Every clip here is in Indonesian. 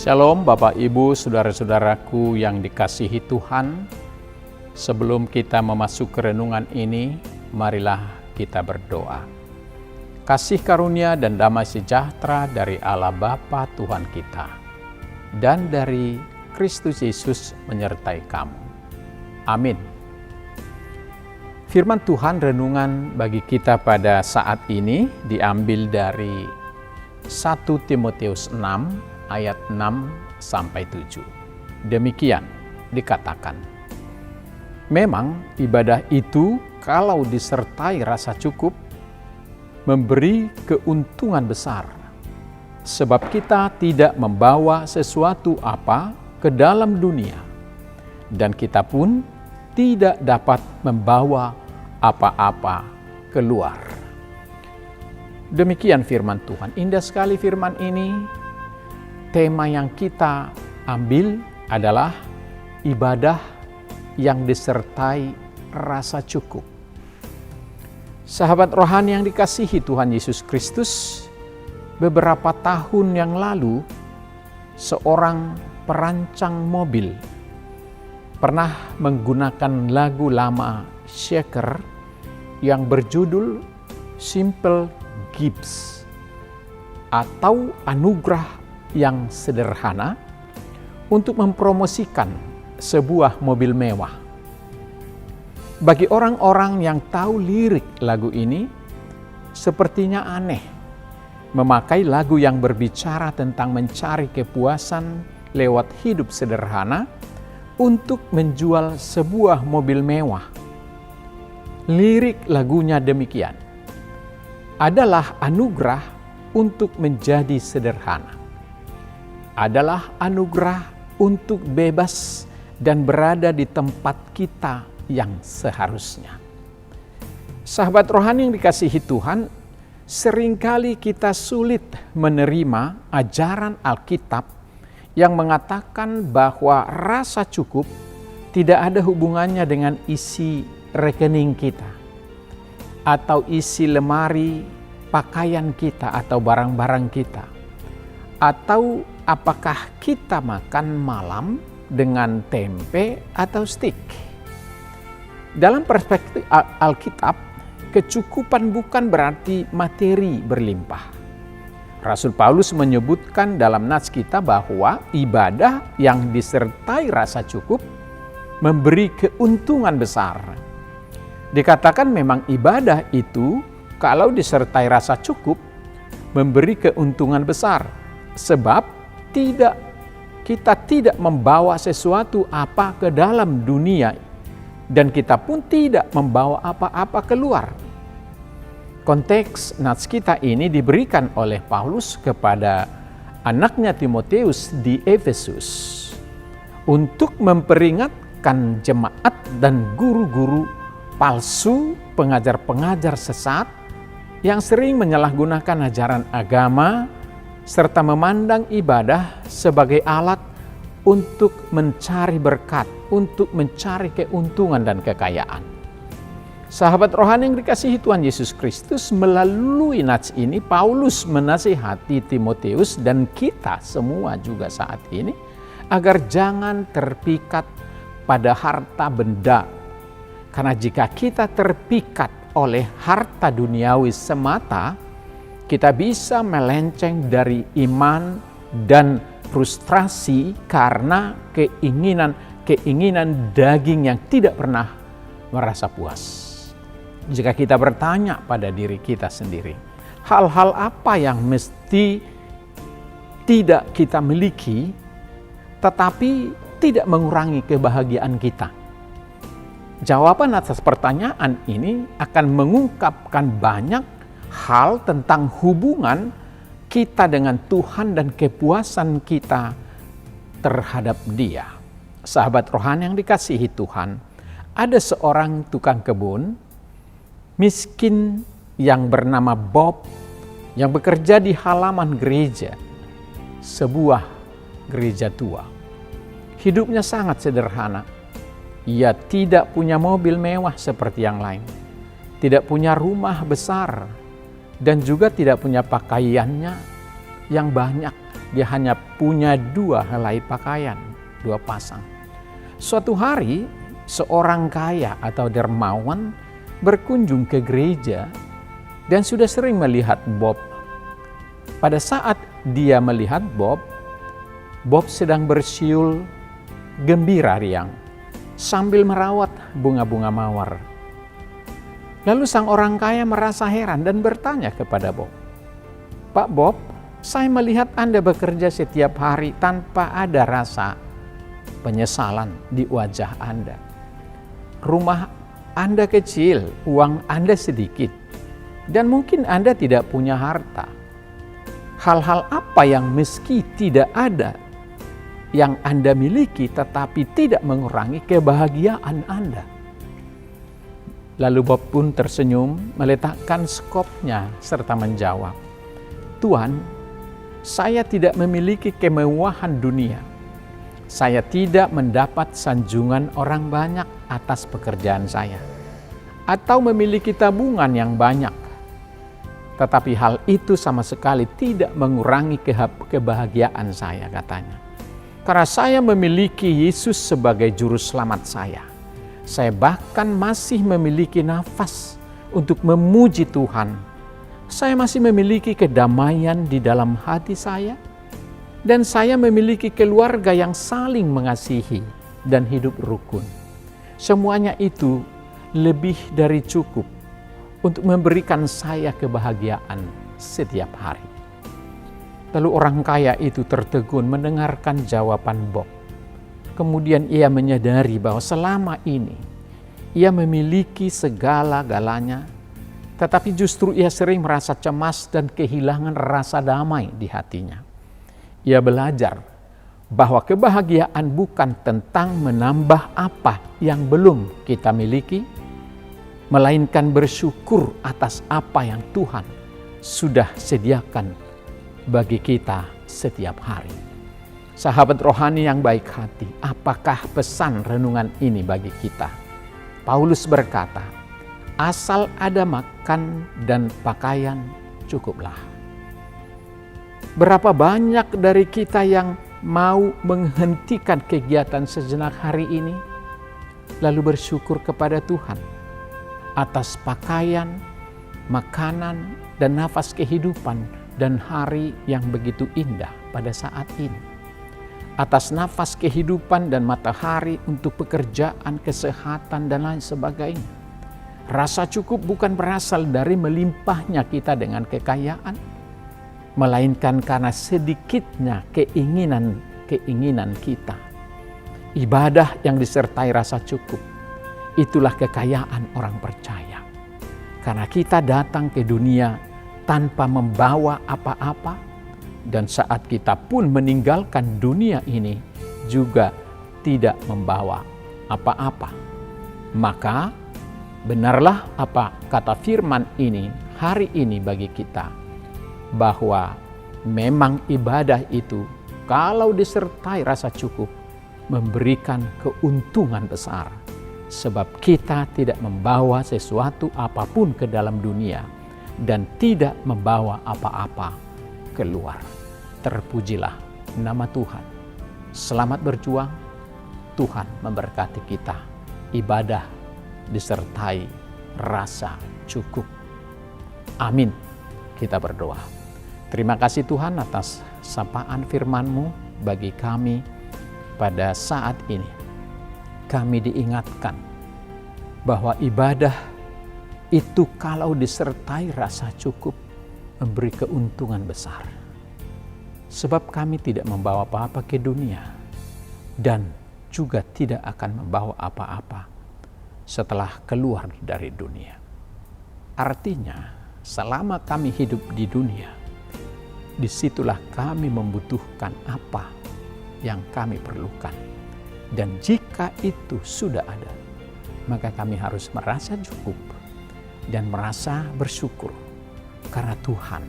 Shalom Bapak Ibu, saudara-saudaraku yang dikasihi Tuhan. Sebelum kita memasuki renungan ini, marilah kita berdoa. Kasih karunia dan damai sejahtera dari Allah Bapa Tuhan kita dan dari Kristus Yesus menyertai kamu. Amin. Firman Tuhan renungan bagi kita pada saat ini diambil dari 1 Timotius 6 ayat 6-7. Demikian dikatakan, memang ibadah itu kalau disertai rasa cukup, memberi keuntungan besar. Sebab kita tidak membawa sesuatu apa ke dalam dunia, dan kita pun tidak dapat membawa apa-apa keluar. Demikian firman Tuhan. Indah sekali firman ini. Tema yang kita ambil adalah ibadah yang disertai rasa cukup. Sahabat rohani yang dikasihi Tuhan Yesus Kristus, beberapa tahun yang lalu seorang perancang mobil pernah menggunakan lagu lama Shaker yang berjudul Simple Gifts atau anugerah yang sederhana untuk mempromosikan sebuah mobil mewah. Bagi orang-orang yang tahu lirik lagu ini, sepertinya aneh memakai lagu yang berbicara tentang mencari kepuasan lewat hidup sederhana untuk menjual sebuah mobil mewah. Lirik lagunya demikian, adalah anugerah untuk menjadi sederhana. Adalah anugerah untuk bebas dan berada di tempat kita yang seharusnya. Sahabat rohani yang dikasihi Tuhan, seringkali kita sulit menerima ajaran Alkitab yang mengatakan bahwa rasa cukup tidak ada hubungannya dengan isi rekening kita atau isi lemari pakaian kita atau barang-barang kita, atau apakah kita makan malam dengan tempe atau stik. Dalam perspektif Alkitab, kecukupan bukan berarti materi berlimpah. Rasul Paulus menyebutkan dalam nats kita bahwa ibadah yang disertai rasa cukup memberi keuntungan besar. Dikatakan memang ibadah itu kalau disertai rasa cukup memberi keuntungan besar, sebab kita tidak membawa sesuatu apa ke dalam dunia, dan kita pun tidak membawa apa-apa keluar. Konteks nats kita ini diberikan oleh Paulus kepada anaknya Timotius di Efesus untuk memperingatkan jemaat dan guru-guru palsu, pengajar-pengajar sesat yang sering menyalahgunakan ajaran agama serta memandang ibadah sebagai alat untuk mencari berkat, untuk mencari keuntungan dan kekayaan. Sahabat rohani yang dikasihi Tuhan Yesus Kristus, melalui nats ini Paulus menasihati Timotius dan kita semua juga saat ini agar jangan terpikat pada harta benda. Karena jika kita terpikat oleh harta duniawi semata, kita bisa melenceng dari iman dan frustrasi karena keinginan daging yang tidak pernah merasa puas. Jika kita bertanya pada diri kita sendiri, hal-hal apa yang mesti tidak kita miliki tetapi tidak mengurangi kebahagiaan kita? Jawaban atas pertanyaan ini akan mengungkapkan banyak hal tentang hubungan kita dengan Tuhan dan kepuasan kita terhadap Dia. Sahabat rohani yang dikasihi Tuhan, ada seorang tukang kebun miskin yang bernama Bob yang bekerja di halaman gereja, sebuah gereja tua. Hidupnya sangat sederhana. Ia tidak punya mobil mewah seperti yang lain, tidak punya rumah besar, dan juga tidak punya pakaiannya yang banyak Dia hanya punya 2 helai pakaian, 2 pasang. Suatu hari, seorang kaya atau dermawan berkunjung ke gereja dan sudah sering melihat Bob. Pada saat dia melihat Bob sedang bersiul gembira riang sambil merawat bunga-bunga mawar. Lalu sang orang kaya merasa heran dan bertanya kepada Bob, "Pak Bob, saya melihat Anda bekerja setiap hari tanpa ada rasa penyesalan di wajah Anda. Rumah Anda kecil, uang Anda sedikit, dan mungkin Anda tidak punya harta. Hal-hal apa yang meski tidak ada yang Anda miliki tetapi tidak mengurangi kebahagiaan Anda?" Lalu Bob pun tersenyum, meletakkan skopnya serta menjawab, "Tuan, saya tidak memiliki kemewahan dunia. Saya tidak mendapat sanjungan orang banyak atas pekerjaan saya, atau memiliki tabungan yang banyak. Tetapi hal itu sama sekali tidak mengurangi kebahagiaan saya," katanya. "Karena saya memiliki Yesus sebagai juru selamat saya. Saya bahkan masih memiliki nafas untuk memuji Tuhan. Saya masih memiliki kedamaian di dalam hati saya. Dan saya memiliki keluarga yang saling mengasihi dan hidup rukun. Semuanya itu lebih dari cukup untuk memberikan saya kebahagiaan setiap hari." Lalu orang kaya itu tertegun mendengarkan jawaban Bob. Kemudian ia menyadari bahwa selama ini ia memiliki segala-galanya, tetapi justru ia sering merasa cemas dan kehilangan rasa damai di hatinya. Ia belajar bahwa kebahagiaan bukan tentang menambah apa yang belum kita miliki, melainkan bersyukur atas apa yang Tuhan sudah sediakan bagi kita setiap hari. Sahabat rohani yang baik hati, apakah pesan renungan ini bagi kita? Paulus berkata, "Asal ada makan dan pakaian, cukuplah." Berapa banyak dari kita yang mau menghentikan kegiatan sejenak hari ini, lalu bersyukur kepada Tuhan atas pakaian, makanan, dan nafas kehidupan dan hari yang begitu indah pada saat ini. Atas nafas kehidupan dan matahari untuk pekerjaan, kesehatan, dan lain sebagainya. Rasa cukup bukan berasal dari melimpahnya kita dengan kekayaan, melainkan karena sedikitnya keinginan kita. Ibadah yang disertai rasa cukup, itulah kekayaan orang percaya. Karena kita datang ke dunia tanpa membawa apa-apa, dan saat kita pun meninggalkan dunia ini juga tidak membawa apa-apa. Maka benarlah apa kata firman ini hari ini bagi kita, bahwa memang ibadah itu kalau disertai rasa cukup memberikan keuntungan besar, sebab kita tidak membawa sesuatu apapun ke dalam dunia dan tidak membawa apa-apa keluar. Terpujilah nama Tuhan. Selamat berjuang. Tuhan memberkati kita. Ibadah disertai rasa cukup. Amin. Kita berdoa. Terima kasih Tuhan atas sapaan firman-Mu bagi kami pada saat ini. Kami diingatkan bahwa ibadah itu kalau disertai rasa cukup memberi keuntungan besar. Sebab kami tidak membawa apa-apa ke dunia dan juga tidak akan membawa apa-apa setelah keluar dari dunia. Artinya, selama kami hidup di dunia, disitulah kami membutuhkan apa yang kami perlukan. Dan jika itu sudah ada, maka kami harus merasa cukup dan merasa bersyukur karena Tuhan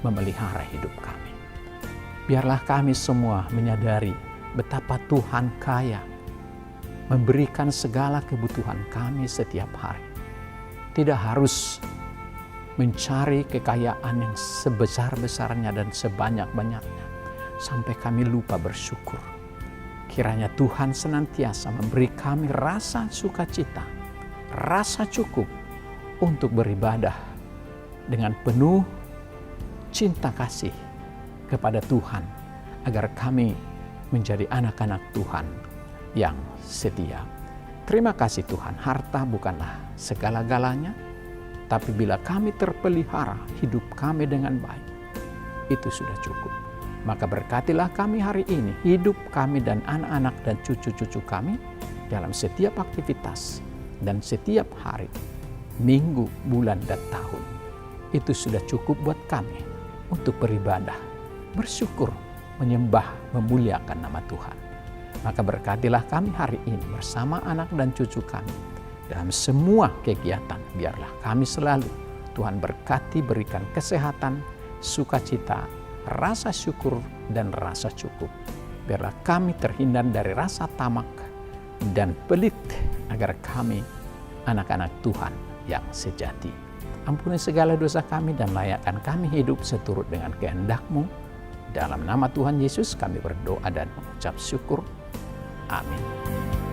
memelihara hidup kami. Biarlah kami semua menyadari betapa Tuhan kaya memberikan segala kebutuhan kami setiap hari. Tidak harus mencari kekayaan yang sebesar-besarnya dan sebanyak-banyaknya. sampai kami lupa bersyukur. Kiranya Tuhan senantiasa memberi kami rasa sukacita, rasa cukup untuk beribadah dengan penuh cinta kasih kepada Tuhan, agar kami menjadi anak-anak Tuhan yang setia. Terima kasih Tuhan, harta bukanlah segala-galanya, tapi bila kami terpelihara hidup kami dengan baik, itu sudah cukup. Maka berkatilah kami hari ini, hidup kami dan anak-anak dan cucu-cucu kami dalam setiap aktivitas dan setiap hari, minggu, bulan, dan tahun. Itu sudah cukup buat kami untuk beribadah, bersyukur, menyembah, memuliakan nama Tuhan. Maka berkatilah kami hari ini bersama anak dan cucu kami dalam semua kegiatan. Biarlah kami selalu Tuhan berkati, berikan kesehatan, sukacita, rasa syukur, dan rasa cukup. Biarlah kami terhindar dari rasa tamak dan pelit, agar kami anak-anak Tuhan yang sejati. Ampuni segala dosa kami dan layakkan kami hidup seturut dengan kehendak-Mu. Dalam nama Tuhan Yesus kami berdoa dan mengucap syukur. Amin.